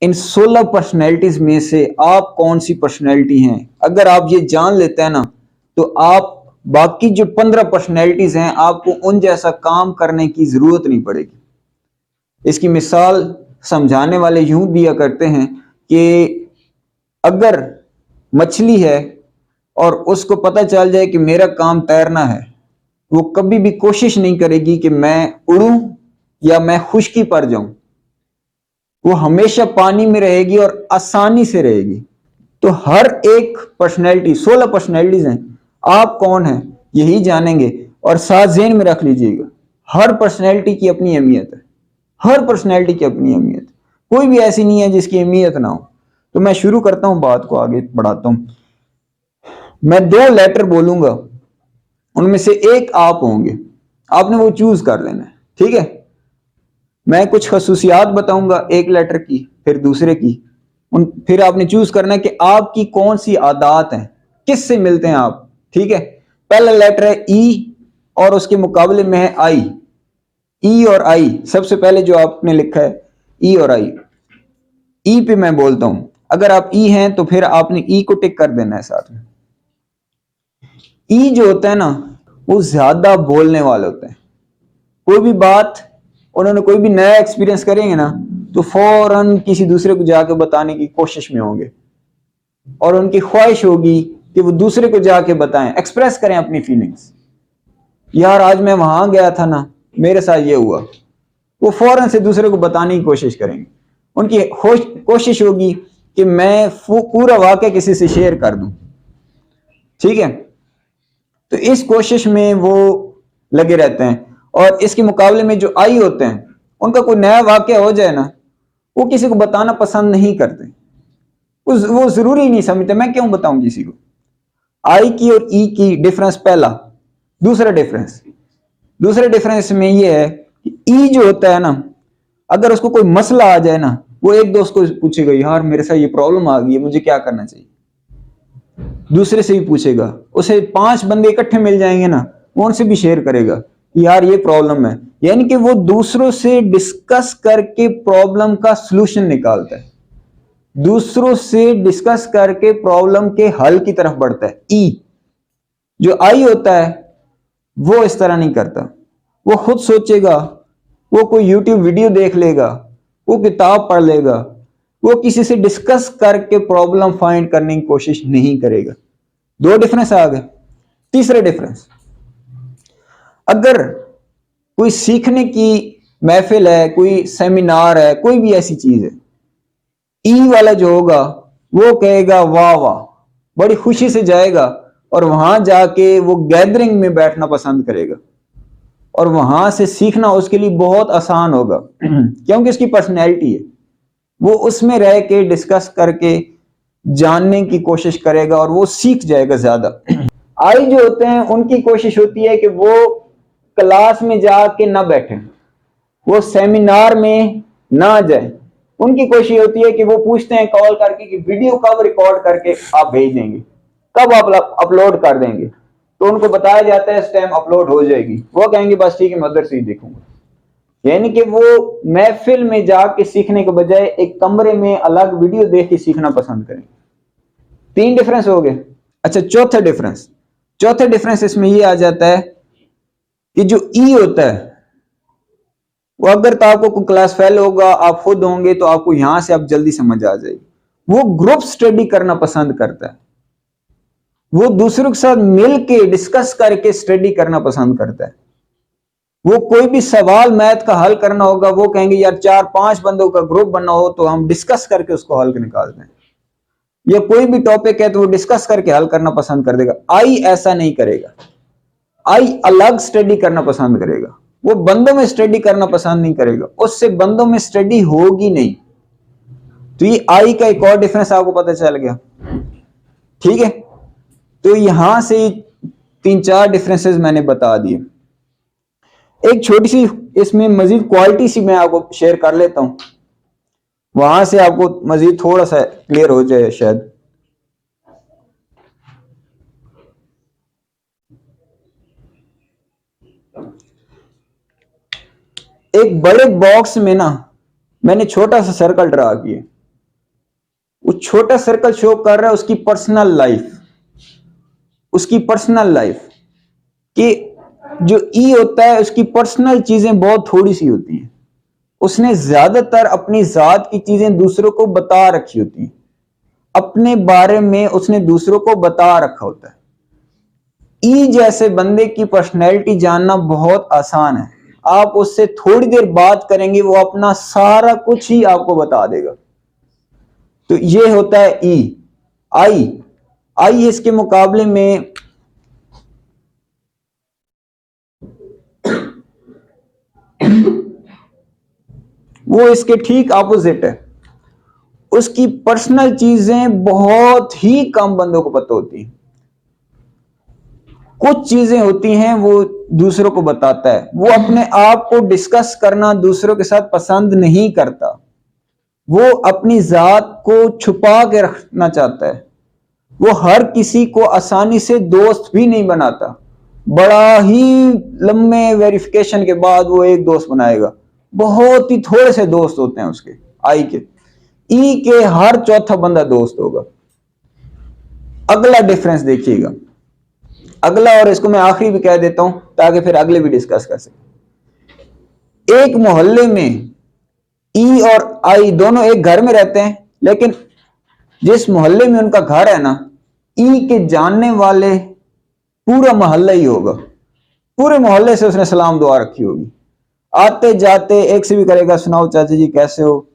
इन 16 personalities में से आप कौन सी पर्सनैलिटी हैं। अगर आप ये जान लेते हैं ना, तो आप बाकी जो 15 पर्सनैलिटीज हैं आपको उन जैसा काम करने की जरूरत नहीं पड़ेगी। इसकी मिसाल समझाने वाले यूं दिया करते हैं कि अगर मछली है और उसको पता चल जाए कि मेरा काम तैरना है, वो कभी भी कोशिश नहीं करेगी कि मैं उड़ूं या मैं खुश्की पर जाऊं। वो हमेशा पानी में रहेगी और आसानी से रहेगी। तो हर एक पर्सनैलिटी, 16 पर्सनैलिटीज हैं, आप कौन हैं यही जानेंगे। और साथ ज़हन में रख लीजिएगा, हर पर्सनैलिटी की अपनी अहमियत है। हर पर्सनैलिटी की अपनी अहमियत, कोई भी ऐसी नहीं है जिसकी अहमियत ना हो। तो मैं शुरू करता हूं, बात को आगे बढ़ाता हूं। मैं 2 लेटर बोलूंगा, उनमें से एक आप होंगे, आपने वो चूज कर लेना है, ठीक है। मैं कुछ खसूसियात बताऊंगा, एक लेटर की फिर दूसरे की, फिर आपने चूज करना है कि आपकी कौन सी आदत है, किससे मिलते हैं आप, ठीक है। पहला लेटर है ई और उसके मुकाबले में है आई। ई और आई, सबसे पहले जो आपने लिखा है ई और आई। ई पे मैं बोलता हूं, अगर आप ई हैं तो फिर आपने ई को टिक कर देना है साथ में। ई जो होता है ना, वो ज्यादा बोलने वाले होते हैं। कोई भी बात उन्होंने कोई भी नया एक्सपीरियंस करेंगे ना, तो फौरन किसी दूसरे को जाके बताने की कोशिश में होंगे और उनकी ख्वाहिश होगी कि वो दूसरे को जाके बताएं, एक्सप्रेस करें अपनी फीलिंग्स। यार आज मैं वहां गया था ना, मेरे साथ ये हुआ। वो फौरन से दूसरे को बताने की कोशिश करेंगे। उनकी कोशिश होगी कि मैं पूरा वाकया किसी से शेयर कर दूं, ठीक है। तो इस कोशिश में वो लगे रहते हैं। और इसके मुकाबले में जो आई होते हैं, उनका कोई नया वाकया हो जाए ना, वो किसी को बताना पसंद नहीं करते। वो जरूरी नहीं समझते, मैं क्यों बताऊं किसी को। आई की और ई की डिफरेंस पहला। दूसरे डिफरेंस में ये है कि ई जो होता है ना, अगर उसको कोई मसला आ जाए ना, वो एक दोस्त को पूछेगा, यार मेरे साथ ये प्रॉब्लम आ गई है, मुझे क्या करना चाहिए। दूसरे से भी पूछेगा, उसे 5 बंदे इकट्ठे मिल जाएंगे ना, वो उनसे भी शेयर करेगा, यार ये प्रॉब्लम है। यानी कि वो दूसरों से डिस्कस करके प्रॉब्लम का सलूशन निकालता है, दूसरों से डिस्कस करके प्रॉब्लम के हल की तरफ बढ़ता है। ई जो आई होता है, वो इस तरह नहीं करता। वो खुद सोचेगा, वो कोई यूट्यूब वीडियो देख लेगा, वो किताब पढ़ लेगा, वो किसी से डिस्कस करके प्रॉब्लम फाइंड करने की कोशिश नहीं करेगा। 2 डिफरेंस आ गए। तीसरा डिफरेंस, अगर कोई सीखने की महफिल है, कोई सेमिनार है, कोई भी ऐसी चीज है, ई वाला जो होगा वो कहेगा वाह वाह, बड़ी खुशी से जाएगा और वहां जाके वो गैदरिंग में बैठना पसंद करेगा और वहां से सीखना उसके लिए बहुत आसान होगा क्योंकि उसकी पर्सनैलिटी है। वो उसमें रह के डिस्कस करके जानने की कोशिश करेगा और वो सीख जाएगा ज्यादा। आई जो होते हैं, उनकी कोशिश होती है कि वो क्लास में जाके ना बैठे, वो सेमिनार में ना जाए। उनकी कोशिश होती है कि वो पूछते हैं कॉल करके कि वीडियो कब रिकॉर्ड करके आप भेज देंगे, कब आप अपलोड कर देंगे। तो उनको बताया जाता है इस टाइम अपलोड हो जाएगी, वो कहेंगे बस ठीक है मैं उधर से ही देखूंगा। यानी कि वो महफिल में जाके सीखने के बजाय एक कमरे में अलग वीडियो देख के सीखना पसंद करें। 3 डिफरेंस हो गए। अच्छा, चौथा डिफरेंस इसमें ये आ जाता है कि जो ई होता है, वो अगर तो आपको कोई क्लास फेल होगा, आप खुद होंगे, तो आपको यहां से आप जल्दी समझ आ जाएगी। वो ग्रुप स्टडी करना पसंद करता है, वो दूसरों के साथ मिलके डिस्कस करके स्टडी करना पसंद करता है। वो कोई भी सवाल मैथ का हल करना होगा, वो कहेंगे यार 4-5 बंदों का ग्रुप बनना हो तो हम डिस्कस करके उसको हल निकालते हैं। या कोई भी टॉपिक है तो वो डिस्कस करके हल करना पसंद कर देगा। आई ऐसा नहीं करेगा, आई अलग स्टडी करना पसंद करेगा, वो बंदों में स्टडी करना पसंद नहीं करेगा, उससे बंदों में स्टडी होगी नहीं। तो ये आई का एक और डिफरेंस आपको पता चल गया, ठीक है। तो यहां से 3-4 डिफरेंसेस मैंने बता दिए। एक छोटी सी इसमें मजीद क्वालिटी सी मैं आपको शेयर कर लेता हूं, वहां से आपको मजीद थोड़ा सा क्लियर हो जाए शायद। एक बड़े बॉक्स में ना मैंने छोटा सा सर्कल ड्रा किया, वो छोटा सर्कल शो कर रहा है उसकी पर्सनल लाइफ, उसकी पर्सनल लाइफ कि जो ई होता है उसकी पर्सनल चीजें बहुत थोड़ी सी होती हैं, उसने ज्यादातर अपनी जात की चीजें दूसरों को बता रखी होती हैं, अपने बारे में उसने दूसरों को बता रखा होता है। ई जैसे बंदे की पर्सनैलिटी जानना बहुत आसान है, आप उससे थोड़ी देर बात करेंगे वो अपना सारा कुछ ही आपको बता देगा। तो ये होता है ई। आई इसके मुकाबले में वो इसके ठीक ऑपोजिट है, उसकी पर्सनल चीजें बहुत ही कम बंदों को पता होती हैं, कुछ चीजें होती हैं वो दूसरों को बताता है। वो अपने आप को डिस्कस करना दूसरों के साथ पसंद नहीं करता, वो अपनी जात को छुपा के रखना चाहता है, वो हर किसी को आसानी से दोस्त भी नहीं बनाता, बड़ा ही लंबे वेरिफिकेशन के बाद वो एक दोस्त बनाएगा, बहुत ही थोड़े से दोस्त होते हैं उसके। आई के ई के हर चौथा बंदा दोस्त होगा। अगला डिफरेंस देखिएगा, अगला, और इसको मैं आखिरी भी कह देता हूं ताकि फिर अगले भी डिस्कस कर सके। एक मोहल्ले में ई और आई दोनों एक घर में रहते हैं, लेकिन जिस मोहल्ले में उनका घर है ना, ई के जानने वाले पूरा मोहल्ला ही होगा, पूरे मोहल्ले से उसने सलाम दुआ रखी होगी, आते जाते एक से भी करेगा, सुनाओ चाचा जी कैसे हो,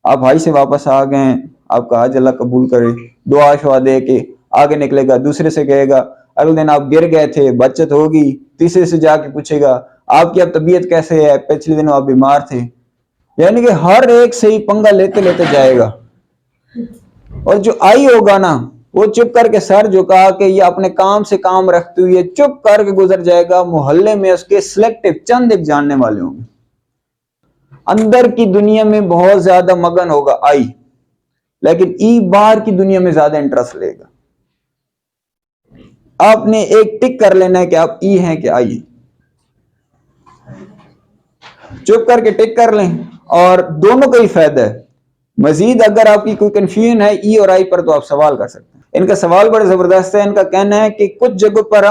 आप भाई से वापस आ गए, आपका हज अल्लाह कबूल करे, दुआ शुआ दे के आगे निकलेगा। दूसरे से कहेगा अगले दिन आप गिर गए थे, बचत होगी। तीसरे से जाके पूछेगा आपकी अब तबीयत कैसे है, पिछले दिनों आप बीमार थे। यानी कि हर एक से ही पंगा लेते लेते जाएगा। और जो आई होगा ना, वो चुप करके सर झुका के या अपने काम से काम रखते हुए चुप करके गुजर जाएगा। मोहल्ले में उसके सिलेक्टिव चंद एक जानने वाले होंगे, अंदर की दुनिया में बहुत ज्यादा मगन होगा आई, लेकिन ई बाहर की दुनिया में ज्यादा इंटरेस्ट लेगा। आपने एक टिक कर लेना है कि आप ई हैं कि आई हैं, चुप करके टिक कर लें, और दोनों का ही फायदा है। मजीद अगर आपकी कोई कंफ्यूजन है ई और आई पर तो आप सवाल कर सकते हैं। इनका सवाल बड़ा जबरदस्त है। इनका कहना है कि कुछ जगहों पर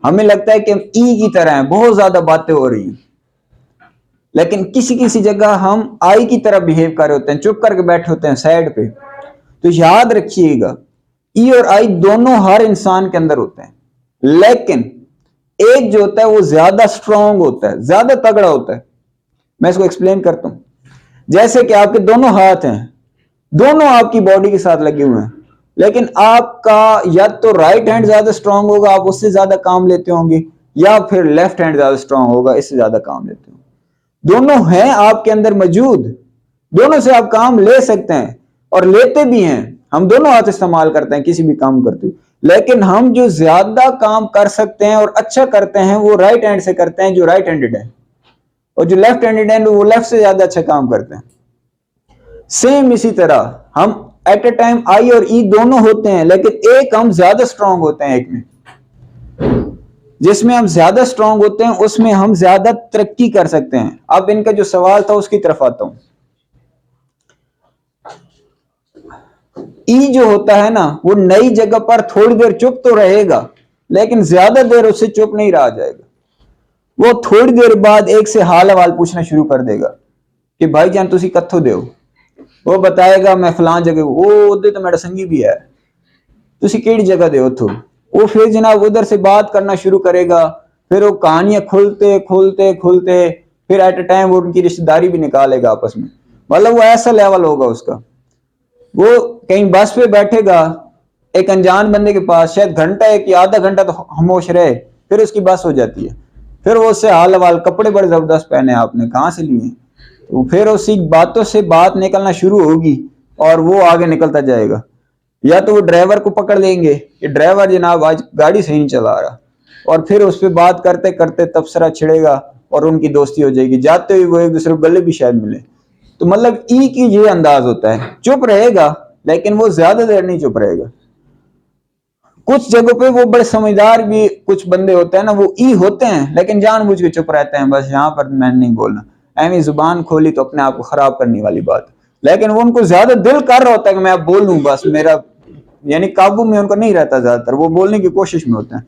हमें लगता है कि हम ई की तरह हैं, बहुत ज्यादा बातें हो रही हैं, लेकिन किसी किसी जगह हम आई की तरह बिहेव कर रहे होते हैं, चुप करके बैठे होते हैं साइड पे। तो याद रखिएगा, ई और आई दोनों हर इंसान के अंदर होते हैं, लेकिन एक जो होता है वो ज्यादा स्ट्रांग होता है, ज्यादा तगड़ा होता है। मैं इसको एक्सप्लेन करता हूं। जैसे कि आपके दोनों हाथ हैं, दोनों आपकी बॉडी के साथ लगे हुए हैं, लेकिन आपका या तो राइट हैंड ज्यादा स्ट्रांग होगा, आप उससे ज्यादा काम लेते होंगे, या फिर लेफ्ट हैंड ज्यादा स्ट्रांग होगा, इससे ज्यादा काम लेते होंगे। दोनों हैं आपके अंदर मौजूद, दोनों से आप काम ले सकते हैं और लेते भी हैं। हम दोनों हाथ इस्तेमाल करते हैं किसी भी काम करते हुए, लेकिन हम जो ज्यादा काम कर सकते हैं और अच्छा करते हैं वो राइट हैंड से करते हैं, जो राइट हैंडेड है, और जो लेफ्ट हैंडेड है वो लेफ्ट से ज्यादा अच्छा काम करते हैं। सेम इसी तरह हम एट ए टाइम आई और ई दोनों होते हैं, लेकिन एक हम ज्यादा स्ट्रांग होते हैं, एक में जिसमें हम ज्यादा स्ट्रांग होते हैं उसमें हम ज्यादा तरक्की कर सकते हैं। अब इनका जो सवाल था उसकी तरफ आता हूं। ई जो होता है ना, वो नई जगह पर थोड़ी देर चुप तो रहेगा, लेकिन ज्यादा देर उससे चुप नहीं रहा जाएगा। वो थोड़ी देर बाद एक से हाल हवाल पूछना शुरू कर देगा कि भाई जान तुसी कत्थों दे हो। वो बताएगा मैं फलां जगह, वो उधर तो मेरा संगी भी है, तुसी केड़ी जगह दे उथों। वो फिर जनाब उधर से बात करना शुरू करेगा, फिर वो कहानियां खुलते खुलते खुलते फिर एट ए टाइम वो उनकी रिश्तेदारी भी निकालेगा आपस में। मतलब वो ऐसा लेवल होगा उसका। वो कहीं बस पे बैठेगा एक अनजान बंदे के पास, शायद घंटा एक या आधा घंटा तो खामोश रहे, फिर उसकी बस हो जाती है, फिर वो उससे हाल हवाल, कपड़े बड़े जबरदस्त पहने आपने, कहाँ से लिए, तो फिर उसी बातों से बात निकलना शुरू होगी और वो आगे निकलता जाएगा। या तो वो ड्राइवर को पकड़ लेंगे कि ड्राइवर जनाब आज गाड़ी सही नहीं चला रहा, और फिर उस पर बात करते करते तबसरा छिड़ेगा और उनकी दोस्ती हो जाएगी। जाते हुए वो एक दूसरे को गले भी शायद मिले। तो मतलब ई की ये अंदाज होता है, चुप रहेगा लेकिन वो ज्यादा देर नहीं चुप रहेगा। कुछ जगहों पे वो बड़े समझदार भी कुछ बंदे होते हैं ना, वो ई होते हैं लेकिन जानबूझ के चुप रहते हैं, बस यहाँ पर मैंने नहीं बोलना, ऐवी जुबान खोली तो अपने आप को खराब करने वाली बात। लेकिन वो उनको ज्यादा दिल कर रहा होता है कि मैं अब बोलूं, बस मेरा यानी काबू में उनको नहीं रहता, ज्यादातर वो बोलने की कोशिश में होते हैं।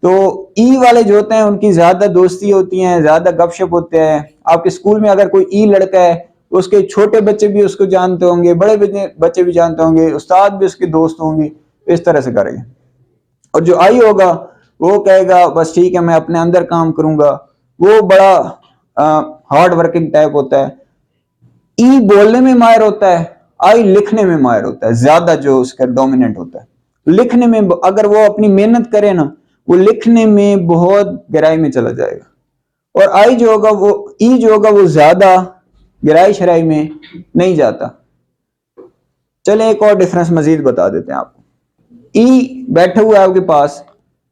तो ई वाले जो होते हैं उनकी ज्यादा दोस्ती होती है, ज्यादा गपशप होते हैं। आपके स्कूल में अगर कोई ई लड़का है तो उसके छोटे बच्चे भी उसको जानते होंगे, बड़े बच्चे भी जानते होंगे, उस्ताद भी उसके दोस्त होंगे, इस तरह से करेंगे। और जो आई होगा वो कहेगा बस ठीक है मैं अपने अंदर काम करूंगा, वो बड़ा हार्ड वर्किंग टाइप होता है। ई बोलने में माहिर होता है, आई लिखने में माहिर होता है, ज्यादा जो उसका डोमिनेंट होता है। लिखने में अगर वो अपनी मेहनत करे ना, वो लिखने में बहुत गहराई में चला जाएगा। और आई जो होगा वो ई जो होगा वो ज्यादा गहराई शराई में नहीं जाता। चले एक और डिफरेंस मजीद बता देते हैं आपको। ई बैठा हुआ है आपके पास,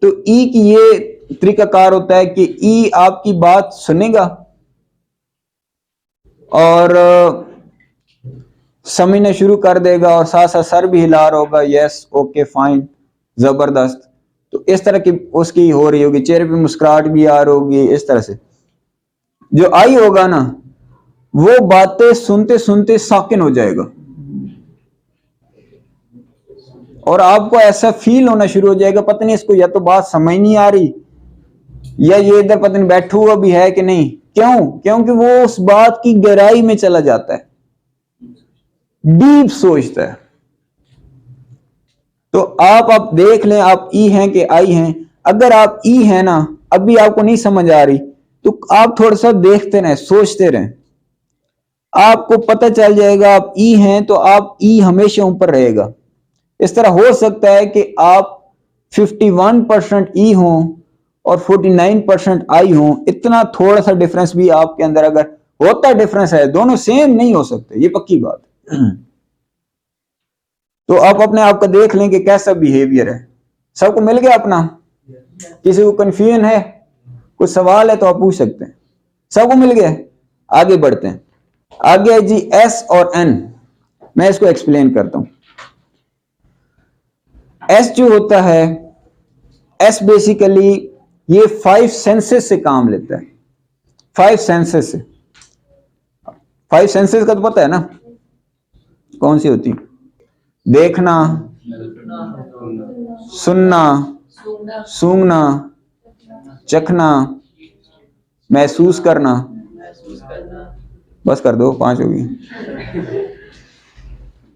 तो ई की ये तरीकाकार होता है कि ई आपकी बात सुनेगा और समझना शुरू कर देगा और साथ साथ सर भी हिला रहा होगा, यस ओके फाइन जबरदस्त। तो इस तरह की उसकी हो रही होगी, चेहरे पे मुस्कुराहट भी आ रही होगी, इस तरह से। जो आई होगा ना वो बातें सुनते सुनते साकिन हो जाएगा और आपको ऐसा फील होना शुरू हो जाएगा पता नहीं इसको या तो बात समझ नहीं आ रही या ये इधर पता नहीं बैठा हुआ भी है कि नहीं। क्यों? क्योंकि वो उस बात की गहराई में चला जाता है, डीप सोचता है। तो आप देख लें, आप ई हैं कि आई हैं। अगर आप ई हैं ना, अभी आपको नहीं समझ आ रही तो आप थोड़ा सा देखते रहें, सोचते रहें, आपको पता चल जाएगा। आप ई हैं तो आप ई हमेशा ऊपर रहेगा। इस तरह हो सकता है कि आप 51% ई हों और 49% आई हों, इतना थोड़ा सा डिफरेंस भी आपके अंदर अगर होता डिफरेंस है, दोनों सेम नहीं हो सकते, ये पक्की बात है। तो आप अपने आप को देख लें कि कैसा बिहेवियर है। सबको मिल गया अपना? किसी को कंफ्यूजन है, कुछ सवाल है तो आप पूछ सकते हैं। सबको मिल गया? आगे बढ़ते हैं। आगे है जी एस और एन। मैं इसको एक्सप्लेन करता हूं। एस जो होता है, एस बेसिकली ये 5 सेंसेस से काम लेता है। 5 सेंसेस से। 5 सेंसेस का तो पता है ना कौन सी होती? देखना, सुनना, सूंघना, चखना, महसूस करना। बस कर दो, 5 होगी।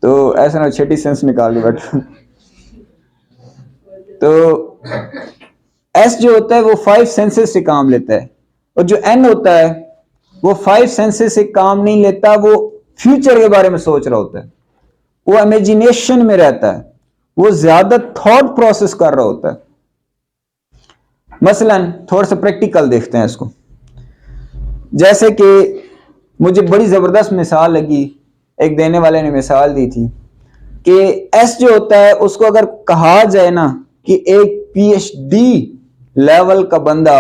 तो ऐसा ना 6ठी सेंस निकाल के बैठो। तो एस जो होता है वो 5 सेंसेस से काम लेता है और जो एन होता है वो 5 सेंसेस से काम नहीं लेता, वो फ्यूचर के बारे में सोच रहा होता है, वो इमेजिनेशन में रहता है, वो ज्यादा थॉट प्रोसेस कर रहा होता है। मसलन थोड़ा सा प्रैक्टिकल देखते हैं इसको। जैसे कि मुझे बड़ी जबरदस्त मिसाल लगी, एक देने वाले ने मिसाल दी थी कि एस जो होता है उसको अगर कहा जाए ना कि एक पीएचडी लेवल का बंदा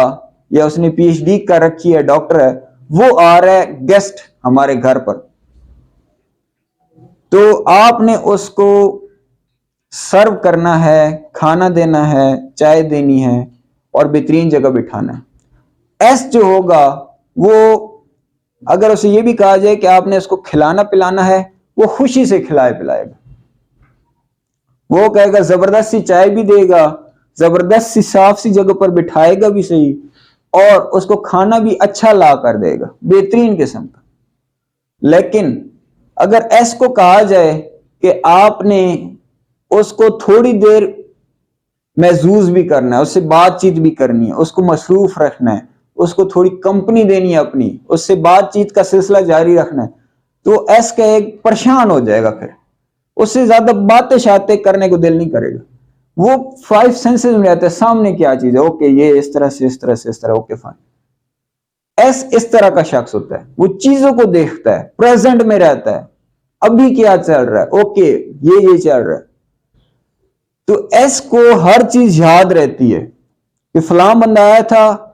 या उसने पीएचडी कर रखी है, डॉक्टर है, वो आ रहा है गेस्ट हमारे घर पर, तो आपने उसको सर्व करना है, खाना देना है, चाय देनी है और बेहतरीन जगह बिठाना है। एस जो होगा वो अगर उसे ये भी कहा जाए कि आपने उसको खिलाना पिलाना है, वो खुशी से खिलाए पिलाएगा। वो कहेगा, जबरदस्त सी चाय भी देगा, जबरदस्त सी साफ सी जगह पर बिठाएगा भी सही, और उसको खाना भी अच्छा ला कर देगा, बेहतरीन किस्म का। लेकिन अगर एस को कहा जाए कि आपने उसको थोड़ी देर महसूस भी करना है, उससे बातचीत भी करनी है, उसको मसरूफ रखना है, उसको थोड़ी कंपनी देनी है अपनी, उससे बातचीत का सिलसिला जारी रखना है, तो एस का एक परेशान हो जाएगा, फिर उससे ज्यादा बातें शातें करने को दिल नहीं करेगा। वो 5 सेंसेस में रहता है, सामने क्या चीज है, ओके ये इस तरह से, इस तरह से, इस तरह, ओके फाइन। एस इस तरह का शख्स होता है, वो चीजों को देखता है, प्रेजेंट में रहता है, अभी क्या चल रहा है, ओके ये चल रहा है। तो एस को हर चीज याद रहती है कि फलां बंदा आया था,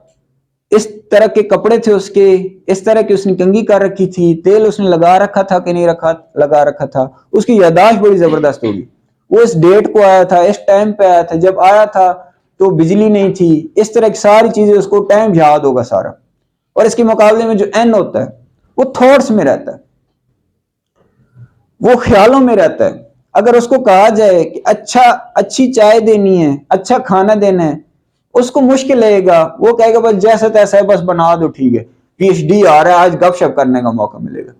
इस तरह के कपड़े थे उसके, इस तरह की उसने कंघी कर रखी थी, तेल उसने लगा रखा था कि नहीं लगा रखा था। उसकी यादाश्त बड़ी जबरदस्त होगी। वो इस डेट को आया था, इस टाइम पे आया था, जब आया था तो बिजली नहीं थी, इस तरह की सारी चीजें उसको टाइम याद होगा सारा। और इसके मुकाबले में जो एन होता है वो थॉट्स में रहता है। वो ख्यालों में रहता है। अगर उसको कहा जाए कि अच्छी चाय देनी है, अच्छा खाना देना है, उसको मुश्किल लगेगा। वो कहेगा बस जैसा तैसा है, बस बना दो, ठीक है, पीएचडी आ रहा है, आज गपशप करने का मौका मिलेगा।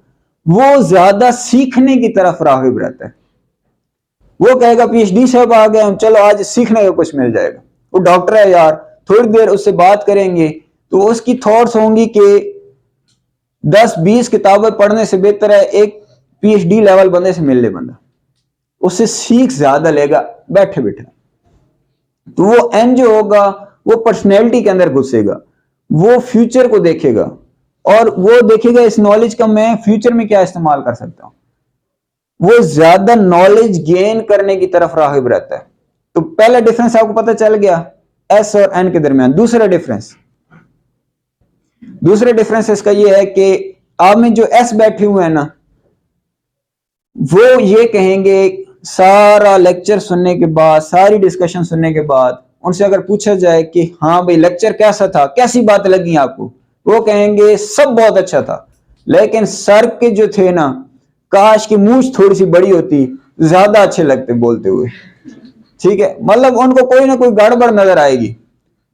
वो ज्यादा सीखने की तरफ राग़िब रहता है। वो कहेगा पीएचडी साहब आ गए, चलो आज सीखने को कुछ मिल जाएगा। वो डॉक्टर है यार, थोड़ी देर उससे बात करेंगे तो उसकी थॉट्स होंगी कि 10-20 किताबें पढ़ने से बेहतर है एक पीएचडी लेवल बंदे से मिल ले बंदा, उससे सीख ज्यादा लेगा बैठे बैठे। तो वो एन जो होगा वो पर्सनैलिटी के अंदर घुसेगा, वो फ्यूचर को देखेगा और वो देखेगा इस नॉलेज का मैं फ्यूचर में क्या इस्तेमाल कर सकता हूं। वो ज्यादा नॉलेज गेन करने की तरफ राग़िब रहता है। तो पहला डिफरेंस आपको पता चल गया एस और एन के दरमियान। दूसरा डिफरेंस इसका ये है कि आप में जो एस बैठे हुए हैं ना, वो ये कहेंगे सारा लेक्चर सुनने के बाद, सारी डिस्कशन सुनने के बाद, उनसे अगर पूछा जाए कि हाँ भाई लेक्चर कैसा था, कैसी बात लगी आपको, वो कहेंगे सब बहुत अच्छा था, लेकिन सर के जो थे ना, काश की मूंछ थोड़ी सी बड़ी होती, ज्यादा अच्छे लगते बोलते हुए। ठीक है, मतलब उनको कोई ना कोई गड़बड़ नजर आएगी।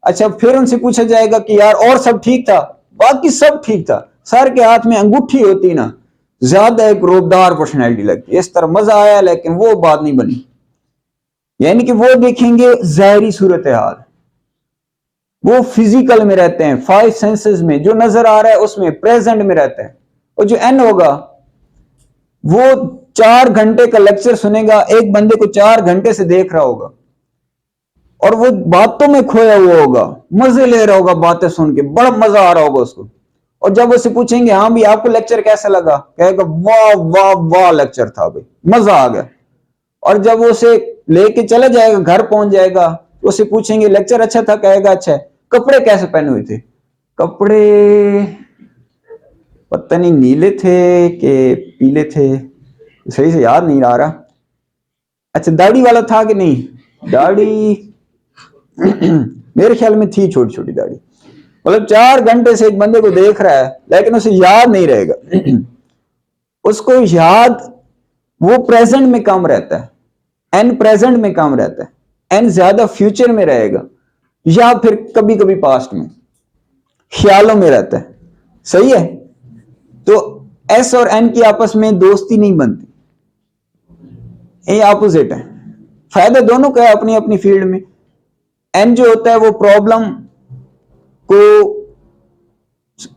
अच्छा, फिर उनसे पूछा जाएगा कि यार और सब ठीक था, बाकी सब ठीक था, सर के हाथ में अंगूठी होती ना, ज्यादा एक रोबदार पर्सनैलिटी लगती, इस तरह मजा आया, लेकिन वो बात नहीं बनी। यानी कि वो देखेंगे जाहिरी सूरत हाल, वो फिजिकल में रहते हैं, 5 सेंसेस में जो नजर आ रहा है उसमें प्रेजेंट में रहते हैं। और जो एन होगा वो 4 घंटे का लेक्चर सुनेगा, एक बंदे को 4 घंटे से देख रहा होगा और वो बातों में खोया हुआ होगा, मजे ले रहा होगा, बातें सुन के बड़ा मजा आ रहा होगा उसको। और जब उससे पूछेंगे हाँ भी आपको लेक्चर कैसा लगा, कहेगा वाह वाह वाह लेक्चर था भाई, मजा आ गया। और जब वो उसे लेके चला जाएगा, घर पहुंच जाएगा, तो उससे पूछेंगे लेक्चर अच्छा था, कहेगा अच्छा है। कपड़े कैसे पहने हुए थे, कपड़े पता नहीं नीले थे कि पीले थे, सही से याद नहीं आ रहा। अच्छा, दाढ़ी वाला था कि नहीं, दाढ़ी मेरे ख्याल में थी, छोटी छोटी दाढ़ी। मतलब 4 घंटे से एक बंदे को देख रहा है लेकिन उसे याद नहीं रहेगा। उसको याद, वो प्रेजेंट में कम रहता है, एन प्रेजेंट में कम रहता है, एन ज्यादा फ्यूचर में रहेगा या फिर कभी कभी पास्ट में, ख्यालों में रहता है। सही है, तो एस और एन की आपस में दोस्ती नहीं बनती, ये ऑपोजिट है। फायदा दोनों का है अपनी अपनी फील्ड में। एन जो होता है वो प्रॉब्लम को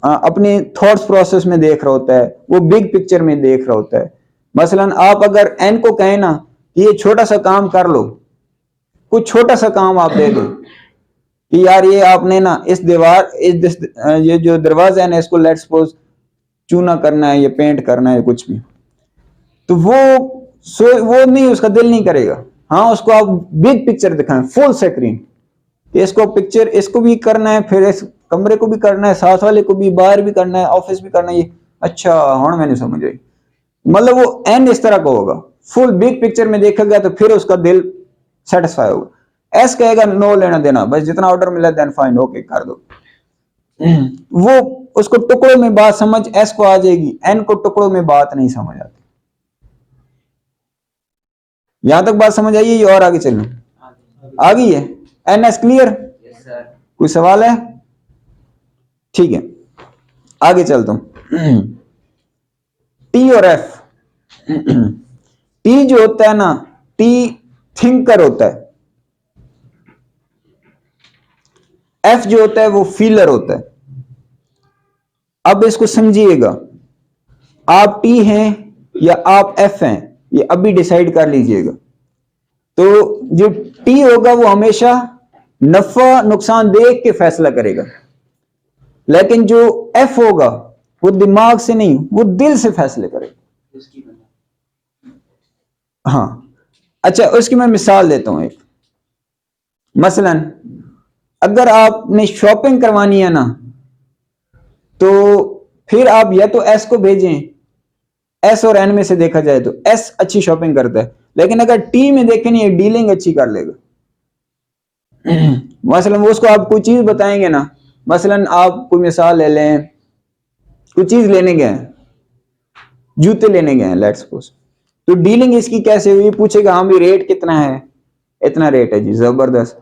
अपने थॉट्स प्रोसेस में देख रहा होता है, वो बिग पिक्चर में देख रहा होता है। मसलन आप अगर एन को कहें ना कि ये छोटा सा काम कर लो, कुछ छोटा सा काम आप दे दो कि यार ये आपने ना इस दीवार ये जो दरवाजा है ना, इसको लेट्स सपोज चूना करना है, ये पेंट करना है, कुछ भी, तो वो नहीं, उसका दिल नहीं करेगा। हाँ, उसको आप बिग पिक्चर दिखाएं, फुल स्क्रीन, इसको पिक्चर, इसको भी करना है, फिर इस कमरे को भी करना है, साथ वाले को भी, बाहर भी करना है, ऑफिस भी करना है, ये अच्छा हाँ मैंने समझ आई। मतलब वो एन इस तरह का होगा, फुल बिग पिक्चर में देखा गया तो फिर उसका दिल सेटिस्फाई होगा। एस कहेगा नो लेना देना, बस जितना ऑर्डर मिला देन फाइन, ओके कर दो। वो उसको टुकड़ों में बात समझ एस को आ जाएगी, एन को टुकड़ों में बात नहीं समझ आती। यहां तक बात समझ आई है और आगे चलूं? आ गई है? Answer clear? कोई सवाल है? ठीक है, आगे चलता हूं। टी और एफ। टी जो होता है ना, टी थिंकर होता है, एफ जो होता है वो फीलर होता है। अब इसको समझिएगा, आप टी हैं या आप एफ हैं, ये अभी डिसाइड कर लीजिएगा। तो जो टी होगा वो हमेशा नफा नुकसान देख के फैसला करेगा, लेकिन जो एफ होगा वो दिमाग से नहीं, वो दिल से फैसले करेगा। हाँ, अच्छा, उसकी मैं मिसाल देता हूं एक। मसलन अगर आपने शॉपिंग करवानी है ना, तो फिर आप या तो एस को भेजें, एस और एन में से देखा जाए तो एस अच्छी शॉपिंग करता है, लेकिन अगर टी में देखें नहीं, डीलिंग अच्छी कर लेगा। मसलन वो उसको आप कोई चीज बताएंगे ना, मसलन आप कोई मिसाल ले लें, कोई चीज लेने गए, जूते लेने गए लेट्स सपोज, तो डीलिंग इसकी कैसे हुई, पूछेगा हाँ भी रेट कितना है, इतना रेट है जी, जबरदस्त।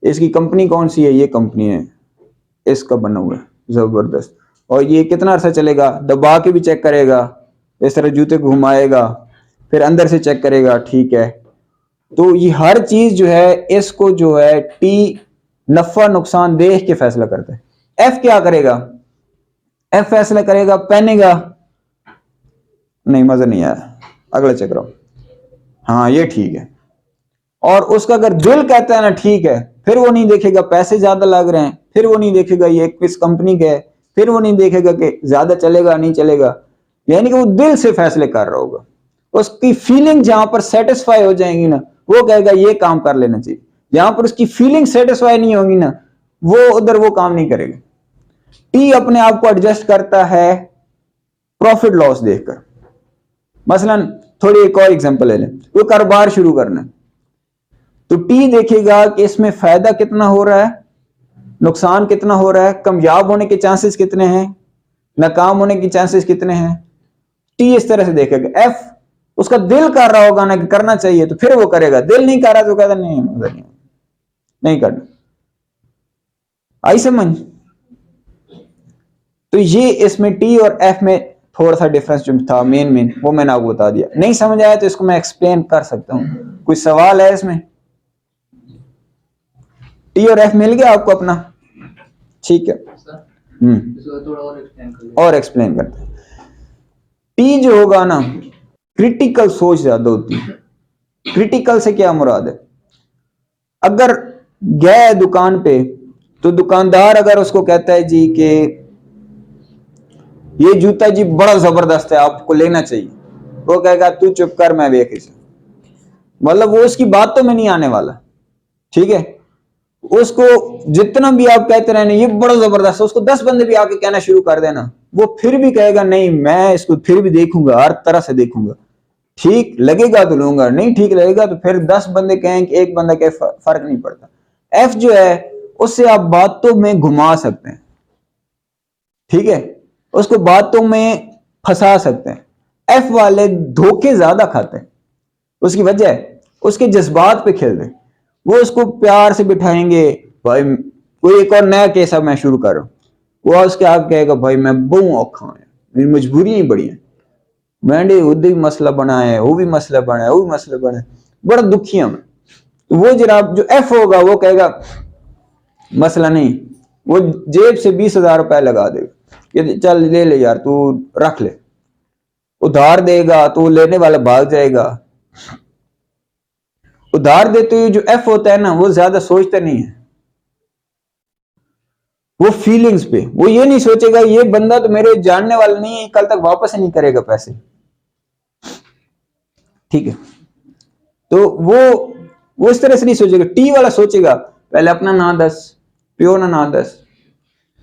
इसकी कंपनी कौन सी है, ये कंपनी है, इसका बना हुआ है, जबरदस्त। और ये कितना अरसा चलेगा, दबा के भी चेक करेगा, इस तरह जूते को घुमाएगा, फिर अंदर से चेक करेगा, ठीक है। तो ये हर चीज जो है इसको जो है टी नफा नुकसान देख के फैसला करता है। एफ क्या करेगा, एफ फैसला करेगा, पहनेगा, नहीं मजा नहीं आया, अगला चेक करो, हाँ ये ठीक है। और उसका अगर दिल कहता है ना ठीक है, फिर वो नहीं देखेगा पैसे ज्यादा लग रहे हैं, फिर वो नहीं देखेगा ये किस कंपनी का है, फिर वो नहीं देखेगा कि ज्यादा चलेगा नहीं चलेगा, यानी कि वो दिल से फैसले कर रहा होगा। उसकी फीलिंग जहां पर सेटिस्फाई हो जाएंगी ना, वो कहेगा ये काम कर लेना चाहिए। जहां पर उसकी फीलिंग सेटिस्फाई नहीं होगी ना, वो उधर वो काम नहीं करेगा। टी अपने आप को एडजस्ट करता है प्रॉफिट लॉस देखकर। मसलन थोड़ी एक और एग्जांपल ले लें, वो कारोबार शुरू करना है, तो टी देखेगा कि इसमें फायदा कितना हो रहा है, नुकसान कितना हो रहा है, कामयाब होने के चांसेस कितने हैं, नाकाम होने के चांसेस कितने हैं। टी इस तरह से देखेगा। एफ उसका दिल कर रहा होगा ना कि करना चाहिए, तो फिर वो करेगा, दिल नहीं कर रहा तो कहता नहीं करना। आई समझ। तो ये इसमें टी और एफ में थोड़ा सा डिफरेंस जो था मेन वो मैंने आपको बता दिया। नहीं समझ आया तो इसको मैं एक्सप्लेन कर सकता हूं, कोई सवाल है इसमें। टी और एफ मिल गया आपको अपना, ठीक है। और एक्सप्लेन करते हैं। टी जो होगा ना, क्रिटिकल सोच ज्यादा होती है। क्रिटिकल से क्या मुराद है, अगर गए दुकान पे तो दुकानदार अगर उसको कहता है जी कि ये जूता जी बड़ा जबरदस्त है, आपको लेना चाहिए, वो कहेगा तू चुप कर मैं देख इसे, मतलब वो उसकी बातों में नहीं आने वाला, ठीक है। उसको जितना भी आप कहते रहने ये बड़ा जबरदस्त है, उसको 10 बंदे भी आके कहना शुरू कर देना, वो फिर भी कहेगा नहीं मैं इसको फिर भी देखूंगा, हर तरह से देखूंगा, ठीक लगेगा तो लूंगा, नहीं ठीक लगेगा तो फिर 10 बंदे कहें कि एक बंदा कहे, फर्क नहीं पड़ता। एफ जो है उससे आप बातों में घुमा सकते हैं, ठीक है, उसको बातों में फंसा सकते हैं। एफ वाले धोखे ज्यादा खाते हैं, उसकी वजह है उसके जज्बात पे खेलते हैं। वो उसको प्यार से बिठाएंगे, भाई कोई एक और नया केस अब मैं शुरू कर रहा हूं, वो उसके आगे कहेगा भाई मैं बहु औखा है, मेरी मजबूरी ही बड़ी है, मैंने उधर भी मसला बना है, वो भी मसला बना है, वो भी मसला बना है, बड़ा दुखी हूं मैं। तो वो जनाब जो एफ होगा वो कहेगा मसला नहीं, वो जेब से 20,000 रुपए लगा देगा, ये चल ले ले यार तू रख ले, उधार देगा तो लेने वाला भाग जाएगा। उधार देते हुए जो एफ होता है ना, वो ज्यादा सोचता नहीं है, वो फीलिंग्स पे, वो ये नहीं सोचेगा ये बंदा तो मेरे जानने वाला नहीं है, कल तक वापस ही नहीं करेगा पैसे, ठीक है। तो वो इस तरह से नहीं सोचेगा। टी वाला सोचेगा पहले अपना नाम दस, प्यो ना नाम दस,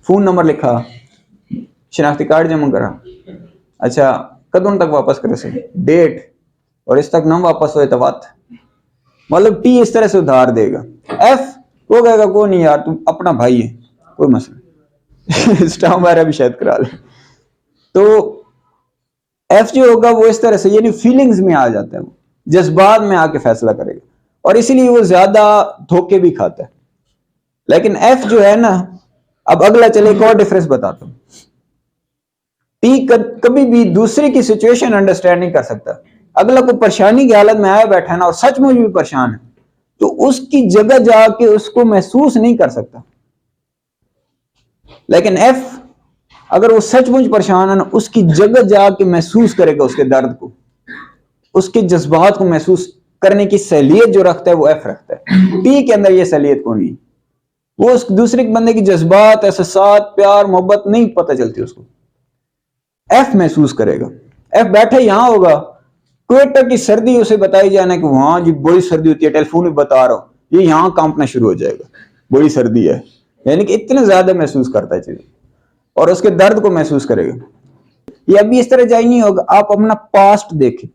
फोन नंबर लिखा, शनाख्ती कार्ड जमा करा, अच्छा कदों तक वापस करे से डेट, और इस तक ना वापस होए तो बात, मतलब टी इस तरह से उधार देगा। एफ वो कहेगा कोई नहीं यार तू अपना भाई है, कोई मसला स्टाम्प वगैरह भी शायद करा ले। तो एफ जो होगा वो इस तरह से यानी फीलिंग्स में आ जाता है, वो जज्बात में आके फैसला करेगा, और इसीलिए वो ज्यादा धोखे भी खाता है। लेकिन एफ जो है ना, अब अगला चले एक और डिफरेंस बताता हूं। टी कभी भी दूसरे की सिचुएशन अंडरस्टैंड नहीं कर सकता। अगला को परेशानी की हालत में आया बैठा है ना और सचमुच भी परेशान है, तो उसकी जगह जाके उसको महसूस नहीं कर सकता। लेकिन एफ अगर वो सचमुच परेशान है ना, उसकी जगह जाके महसूस करेगा उसके दर्द को, उसके जज्बात को महसूस करने की सलीयत जो रखता है वो एफ रखता है। टी के अंदर ये सलीयत को नहीं, वो उस दूसरे बंदे की जज्बात, एहसास, प्यार, मोहब्बत नहीं पता चलती उसको, एफ महसूस करेगा। एफ बैठे यहां होगा, क्वेटर की सर्दी उसे बताई जाना कि वहां जी बड़ी सर्दी होती है, टेलीफोन में बता रहा हूं, ये यहां कांपना शुरू हो जाएगा, बड़ी सर्दी है, यानी कि इतने ज्यादा महसूस करता है चीज, और उसके दर्द को महसूस करेगा। ये अभी इस तरह जाए नहीं होगा, आप अपना पास्ट देखें,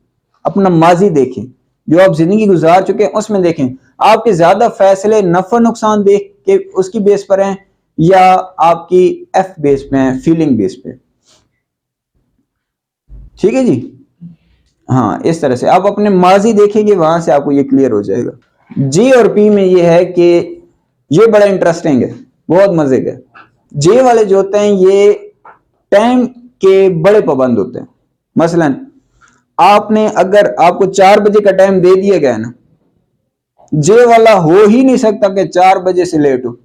अपना माजी देखें, जो आप जिंदगी गुजार चुके हैं उसमें देखें, आपके ज्यादा फैसले नफा नुकसान देख के उसकी बेस पर हैं या आपकी एफ बेस पे हैं, फीलिंग बेस पे, ठीक है जी। हाँ, इस तरह से आप अपने माजी देखेंगे, वहां से आपको ये क्लियर हो जाएगा। जे और पी में ये है कि ये बड़ा इंटरेस्टिंग है, बहुत मजे का। जे वाले जो होते हैं ये टाइम के बड़े पाबंद होते हैं। मसलन आपने अगर आपको 4 बजे का टाइम दे दिया गया ना, जे वाला हो ही नहीं सकता कि 4 बजे से लेट हो।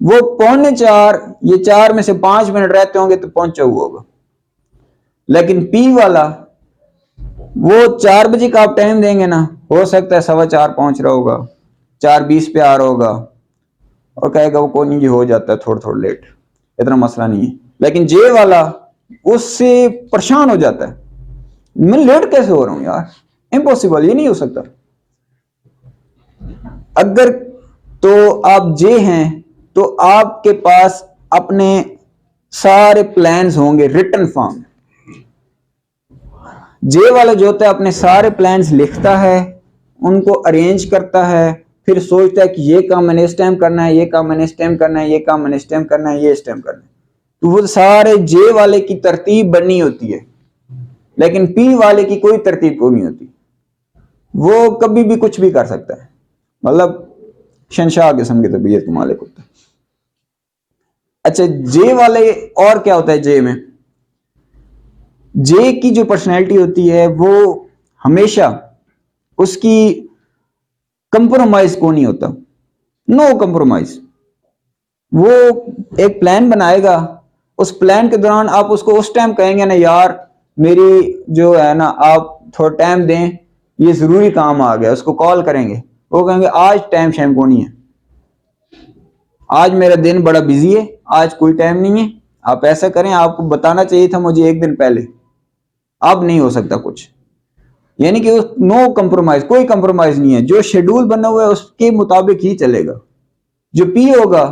वो 3:45, ये 4 में से 5 मिनट रहते होंगे तो पहुंचा हुआ होगा। लेकिन पी वाला, वो 4 बजे का आप टाइम देंगे ना, हो सकता है 4:15 पहुंच रहा होगा, 4:20 पे आ रहा होगा, और कहेगा वो कोई नहीं, हो जाता है थोड़ा थोड़ा लेट, इतना मसला नहीं है। लेकिन जे वाला उससे परेशान हो जाता है, मैं लेट कैसे हो रहा हूं यार, इम्पॉसिबल, ये नहीं हो सकता। अगर तो आप जे हैं तो आपके पास अपने सारे प्लान्स होंगे रिटन फॉर्म। जे वाला जो होता है अपने सारे प्लान्स लिखता है, उनको अरेंज करता है, फिर सोचता है कि ये काम मैंने इस टाइम करना है, ये काम मैंने इस टाइम करना है, ये काम मैंने इस टाइम करना है, ये इस टाइम करना है। तो वो सारे जे वाले की तरतीब बननी होती है, लेकिन पी वाले की कोई तरतीब को नहीं होती। वो कभी भी कुछ भी कर सकता है, मतलब शहंशाह किस्म की तबीयत के मालिक होता है। अच्छा, जे वाले और क्या होता है जे में? जे की जो पर्सनैलिटी होती है वो हमेशा उसकी कंप्रोमाइज को नहीं होता, नो कंप्रोमाइज। वो एक प्लान बनाएगा, उस प्लान के दौरान आप उसको उस टाइम कहेंगे ना, यार मेरी जो है ना, आप थोड़ा टाइम दें, ये जरूरी काम आ गया, उसको कॉल करेंगे, वो कहेंगे आज टाइम शाइम को नहीं है, आज मेरा दिन बड़ा बिजी है, आज कोई टाइम नहीं है, आप ऐसा करें, आपको बताना चाहिए था मुझे एक दिन पहले, अब नहीं हो सकता कुछ। यानी कि नो कंप्रोमाइज, कोई कंप्रोमाइज नहीं है, जो शेड्यूल बना हुआ है उसके मुताबिक ही चलेगा। जो पी होगा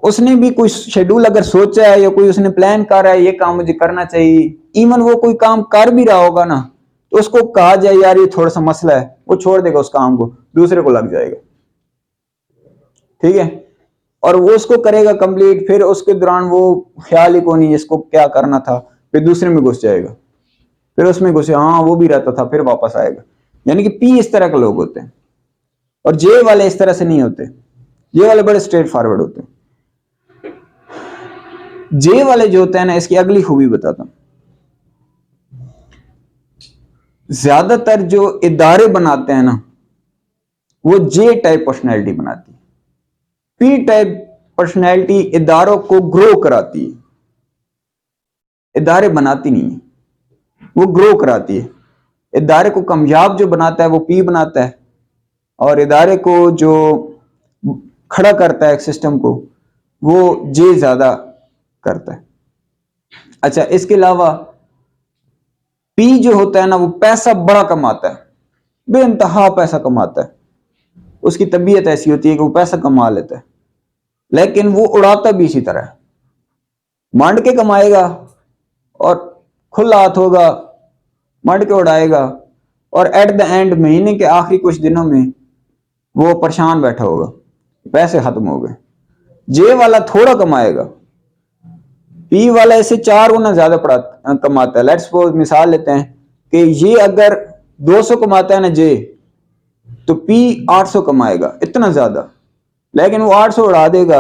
उसने भी कोई शेड्यूल अगर सोचा है या कोई उसने प्लान कर रहा है ये काम मुझे करना चाहिए, इवन वो कोई काम कर भी रहा होगा ना, तो उसको कहा जाए यार ये थोड़ा सा मसला है, वो छोड़ देगा उस काम को, दूसरे को लग जाएगा, ठीक है, और वो उसको करेगा कंप्लीट, फिर उसके दौरान वो ख्याल ही को नहीं इसको क्या करना था, फिर दूसरे में घुस जाएगा, फिर उसमें घुसे, हाँ वो भी रहता था, फिर वापस आएगा। यानी कि पी इस तरह के लोग होते हैं, और जे वाले इस तरह से नहीं होते, जे वाले बड़े स्ट्रेट फॉरवर्ड होते हैं। जे वाले जो होते हैं ना, इसकी अगली खूबी बताता हूं। ज्यादातर जो इदारे बनाते हैं ना, वो जे टाइप पर्सनैलिटी बनाती है। पी टाइप पर्सनैलिटी इदारों को ग्रो कराती है, इदारे बनाती नहीं है, वो ग्रो कराती है। इदारे को कामयाब जो बनाता है वो पी बनाता है, और इदारे को जो खड़ा करता है सिस्टम को, वो जे ज्यादा करता है। अच्छा, इसके अलावा पी जो होता है ना, वो पैसा बड़ा कमाता है, बेइंतहा पैसा कमाता है, उसकी तबीयत ऐसी होती है कि वो पैसा कमा लेता है, लेकिन वो उड़ाता भी इसी तरह, मांड के कमाएगा और खुला हाथ होगा, मांड के उड़ाएगा, और एट द एंड महीने के आखिरी कुछ दिनों में वो परेशान बैठा होगा, पैसे खत्म हो गए। जे वाला थोड़ा कमाएगा, पी वाला इससे 4 गुना ज्यादा कमाता है। लेट्स सपोज मिसाल लेते हैं कि ये अगर 200 कमाता है ना जे, तो पी 800 कमाएगा, इतना ज्यादा, लेकिन वो 800 उड़ा देगा,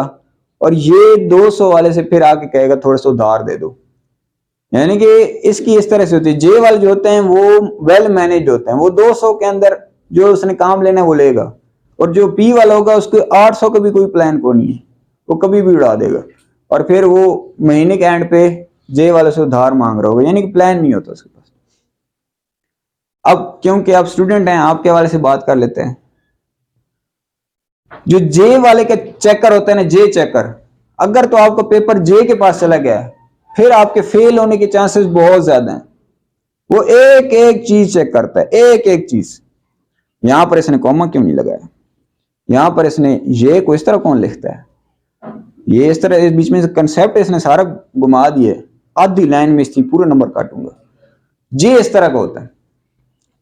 और ये 200 वाले से फिर आके कहेगा थोड़ा सा उधार दे दो। यानी कि इसकी इस तरह से होती है। जे वाले जो होते हैं वो वेल मैनेज होते हैं, वो 200 के अंदर जो उसने काम लेना है वो लेगा, और जो पी वाला होगा उसके 800 का भी कोई प्लान को नहीं है, वो कभी भी उड़ा देगा, और फिर वो महीने के एंड पे जे वाले से उधार मांग रहा होगा, यानी कि प्लान नहीं होता उसके पास। अब क्योंकि आप स्टूडेंट हैं, आपके वाले से बात कर लेते हैं। जो जे वाले के चेकर होते हैं ना, जे चेकर, अगर तो आपका पेपर जे के पास चला गया, फिर आपके फेल होने के चांसेस बहुत ज्यादा हैं। वो एक एक चीज चेक करता है, एक एक चीज। यहां पर इसने कॉमा क्यों नहीं लगाया, यहां पर इसने ये को इस तरह कौन लिखता है, ये इस तरह, इस बीच में कंसेप्ट इसने सारा घुमा दिए, आधी लाइन में इसकी पूरा नंबर काटूंगा। जे इस तरह का होता है।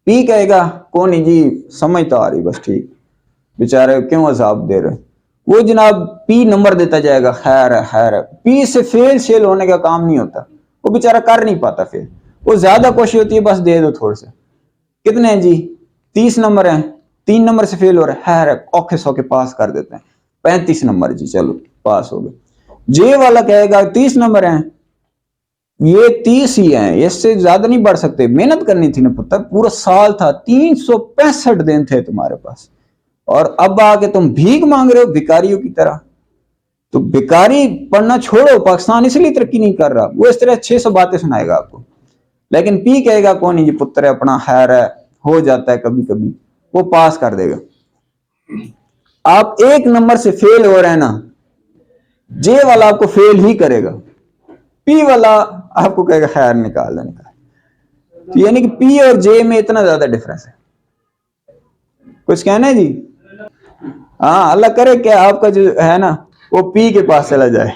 पी कहेगा कौन नहीं जी, समझ तो आ रही, बस ठीक, बेचारे क्यों अजाब दे रहे, वो जनाब पी नंबर देता जाएगा, खैर है खैर है। पी से फेल शेल होने का काम नहीं होता, वो बेचारा कर नहीं पाता फेल, वो ज्यादा कोशिश होती है बस दे दो थोड़े से। कितने हैं जी? 30 नंबर हैं, 3 नंबर से फेल हो रहा है, औखे सौखे पास कर देते हैं। 35 नंबर जी, चलो पास हो गए। जे वाला कहेगा 30 नंबर हैं, ये 30 ही हैं, इससे ज्यादा नहीं बढ़ सकते। मेहनत करनी थी ना पुत्र, पूरा साल था, 365 दिन थे तुम्हारे पास, और अब आके तुम भीख मांग रहे हो भिखारियों की तरह। तो भिखारी पढ़ना छोड़ो, पाकिस्तान इसलिए तरक्की नहीं कर रहा। वो इस तरह 600 बातें सुनाएगा आपको, लेकिन पी कहेगा कौन है जी पुत्र है, अपना खैर है, हो जाता है कभी कभी, वो पास कर देगा। आप 1 नंबर से फेल हो रहे हैं ना, जे वाला आपको फेल ही करेगा, पी वाला आपको कहेगा खैर निकाल निकाल। तो यानी कि पी और जे में इतना ज्यादा डिफरेंस है। कुछ कहना है जी? हाँ, अल्लाह करे क्या आपका जो है ना वो पी के पास चला जाए,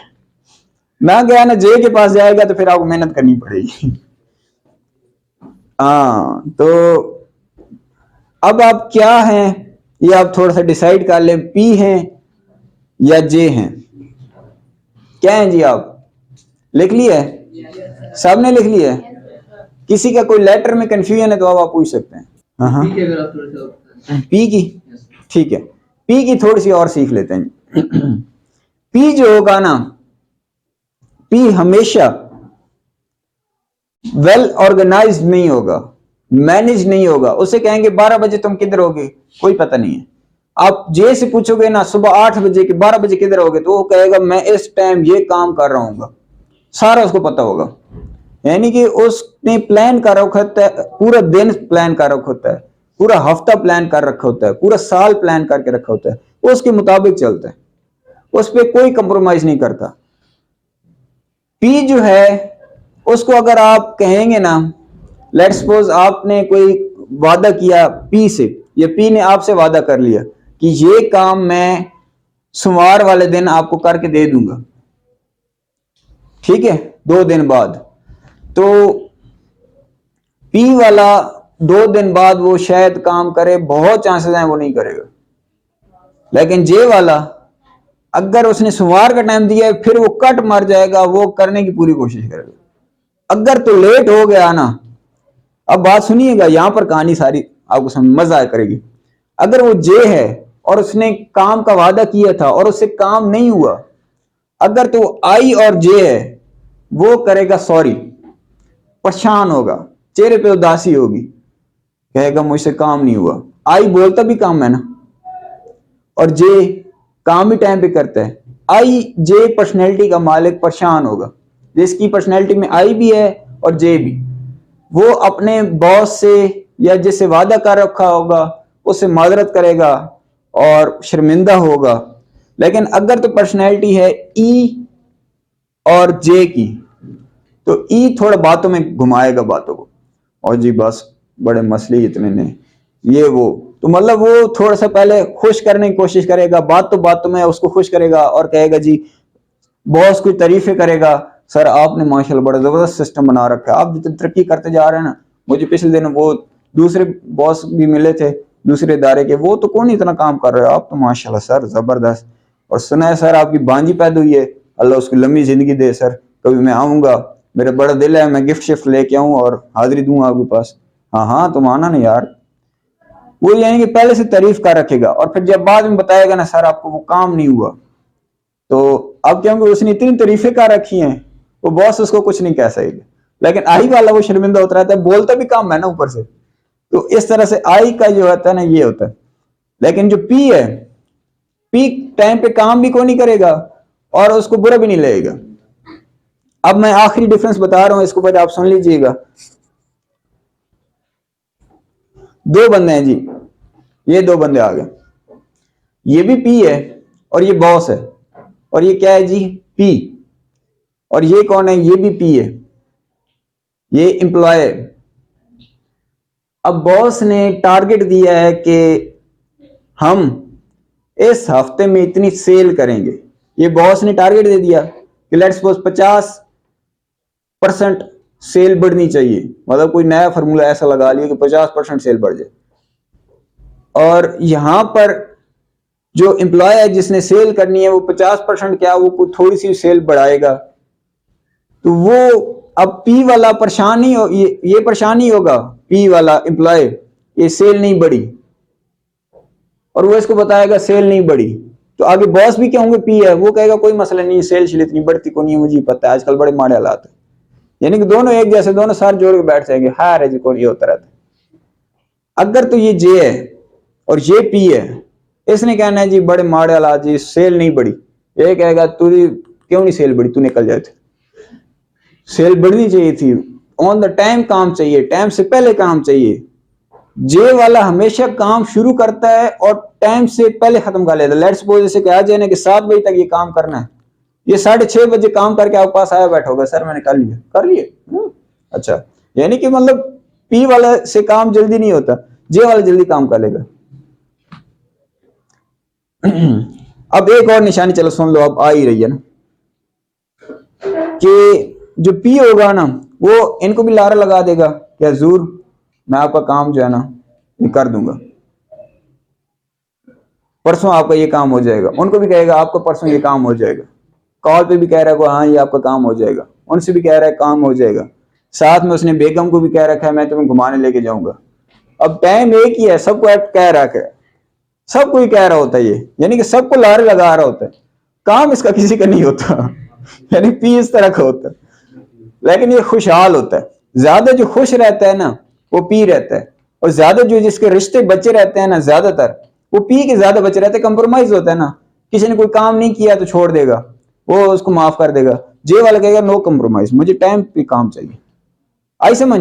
ना गया ना जे के पास जाएगा, तो फिर आपको मेहनत करनी पड़ेगी। हाँ, तो अब आप क्या हैं ये आप थोड़ा सा डिसाइड कर ले, पी हैं या जे हैं। क्या हैं जी? आप लिख लिया है? सबने लिख लिया है? किसी का कोई लेटर में कंफ्यूजन है तो आप पूछ सकते हैं। हाँ, पी की, ठीक है, पी की थोड़ी सी और सीख लेते हैं। पी जो होगा ना, पी हमेशा वेल ऑर्गेनाइज्ड नहीं होगा, मैनेज नहीं होगा। उसे कहेंगे 12 बजे तुम किधर होगे, कोई पता नहीं है। आप जे से पूछोगे ना सुबह 8 बजे के 12 बजे किधर होगे, तो वो कहेगा मैं इस टाइम ये काम कर रहा हूँ, सारा उसको पता होगा। यानी कि उसने प्लान कर रखा होता है, पूरा दिन प्लान कर रखा होता है, पूरा हफ्ता प्लान कर रखा होता है, पूरा साल प्लान करके रखा होता है, वो उसके मुताबिक चलता है, उस पर कोई कंप्रोमाइज नहीं करता। पी जो है उसको अगर आप कहेंगे ना, लेट सपोज आपने कोई वादा किया पी से, या पी ने आपसे वादा कर लिया कि ये काम मैं सोमवार वाले दिन आपको करके दे दूंगा, ठीक है, 2 दिन बाद। तो पी वाला 2 दिन बाद वो शायद काम करे, बहुत चांसेस हैं वो नहीं करेगा। लेकिन जे वाला अगर उसने सोमवार का टाइम दिया है, फिर वो कट मर जाएगा, वो करने की पूरी कोशिश करेगा। अगर तो लेट हो गया ना, अब बात सुनिएगा, यहां पर कहानी सारी आपको समझ मजा करेगी। अगर वो जे है और उसने काम का वादा किया था और उससे काम नहीं हुआ, अगर तो आई और जे है, वो करेगा सॉरी, परेशान होगा, चेहरे पे उदासी होगी, कहेगा मुझसे काम नहीं हुआ। आई बोलता भी काम है ना, और जे काम भी टाइम पे करता है। आई जे पर्सनैलिटी का मालिक परेशान होगा, जिसकी पर्सनैलिटी में आई भी है और जे भी, वो अपने बॉस से या जिससे वादा कर रखा होगा उससे माजरत करेगा और शर्मिंदा होगा। लेकिन अगर तो पर्सनैलिटी है ई और जे की, तो ई थोड़ा बातों में घुमाएगा बातों को, और जी बस बड़े मसले इतने ने, ये वो, तो मतलब वो थोड़ा सा पहले खुश करने की कोशिश करेगा, बातों में उसको खुश करेगा और कहेगा जी, बॉस कुछ तारीफें करेगा, सर आपने माशाल्लाह बड़ा जबरदस्त सिस्टम बना रखा है, आप जितनी तरक्की करते जा रहे हैं ना, मुझे पिछले दिन वो दूसरे बॉस भी मिले थे दूसरे इदारे के, वो तो कौन इतना काम कर रहे हो, आप तो माशाल्लाह सर जबरदस्त, और सुना है सर आपकी बांजी पैदा हुई है, अल्लाह उसकी लंबी जिंदगी दे सर, कभी मैं आऊंगा, मेरा बड़ा दिल है मैं गिफ्ट शिफ्ट लेके आऊं और हाजिरी दूं आपके पास। हाँ हाँ तुम आना ना यार। वो यानी कि पहले से तारीफ कर रखेगा, और फिर जब बाद में बताएगा ना सर आपको वो काम नहीं हुआ, तो अब क्योंकि उसने इतनी तारीफें कर रखी हैं, वो बॉस उसको कुछ नहीं कह सकेगा। लेकिन आई वाला वो शर्मिंदा होता रहता है, बोलता भी काम है ना ऊपर से। तो इस तरह से आई का जो होता है ना ये होता है। लेकिन जो पी है, पी टाइम पे काम भी कोई नहीं करेगा और उसको बुरा भी नहीं लगेगा। अब मैं आखिरी डिफरेंस बता रहा हूं, इसको पहले आप सुन लीजिएगा। 2 बंदे हैं जी, ये 2 बंदे आ गए, ये भी पी है और ये बॉस है, और ये क्या है जी, पी, और ये कौन है, ये भी पी है, ये एम्प्लॉय है। अब बॉस ने टारगेट दिया है कि हम इस हफ्ते में इतनी सेल करेंगे, ये बॉस ने टारगेट दे दिया कि लेट्स सपोज 50% सेल बढ़नी चाहिए, मतलब कोई नया फार्मूला ऐसा लगा लिया कि 50% सेल बढ़ जाए। और यहां पर जो एम्प्लॉय है जिसने सेल करनी है, वो 50% क्या, वो थोड़ी सी सेल बढ़ाएगा, तो वो अब पी वाला परेशान नहीं हो, ये परेशान नहीं होगा, पी वाला एम्प्लॉय, ये सेल नहीं बढ़ी, और वो इसको बताएगा सेल नहीं बढ़ी, तो आगे बॉस भी क्या होंगे, पी है, वो कहेगा कोई मसला नहीं, सेल शिल इतनी बढ़ती को नहीं है, मुझे पता है आजकल बड़े माड़े हालात है। यानी कि दोनों एक जैसे, दोनों सर जोड़ के बैठ जाएंगे, हार है जी को, ये होता रहता। अगर तो ये जे है और ये पी है, इसने कहना है जी बड़े माड़े हालात जी, सेल नहीं बढ़ी, ये कहेगा तू क्यों नहीं सेल बढ़ी, तू निकल जाए, सेल बढ़नी चाहिए थी, ऑन द टाइम काम चाहिए, टाइम से पहले काम चाहिए। जे वाला हमेशा काम शुरू करता है और टाइम से पहले खत्म कर लेता है। लेट्स सपोज जैसे कहा जाए ना कि 7 बजे तक ये काम करना है, ये 6:30 बजे काम करके आपके पास आया बैठा होगा, सर मैंने कर लिया, कर लिए, अच्छा, यानी कि मतलब पी वाला से काम जल्दी नहीं होता, जे वाला जल्दी काम कर लेगा। अब एक और निशानी चलो सुन लो, अब आ ही रही है ना, कि जो पी होगा ना वो इनको भी लारा लगा देगा कि हजूर मैं आपका काम जो है ना ये कर दूंगा, परसों आपका ये काम हो जाएगा, उनको भी कहेगा आपको परसों ये काम हो जाएगा, कॉल पे भी कह रहा है हाँ ये आपका काम हो जाएगा, उनसे भी कह रहा है काम हो जाएगा, साथ में उसने बेगम को भी कह रखा है मैं तुम्हें घुमाने लेके जाऊंगा। अब टाइम एक ही है, सबको कह रखा है, सबको ही कह रहा होता है ये, यानी कि सबको लारे लगा रहा होता है, काम इसका किसी का नहीं होता। यानी पी इस तरह का होता है, लेकिन ये खुशहाल होता है, ज्यादा जो खुश रहता है ना वो पी रहता है, और ज्यादा जो जिसके रिश्ते बचे रहते हैं ना ज्यादातर वो पी के ज्यादा बचे रहते हैं। कंप्रोमाइज होता है ना, किसी ने कोई काम नहीं किया तो छोड़ देगा, वो उसको माफ कर देगा। जे वाला कहेगा नो कंप्रोमाइज, मुझे टाइम पे काम चाहिए। आई समझ?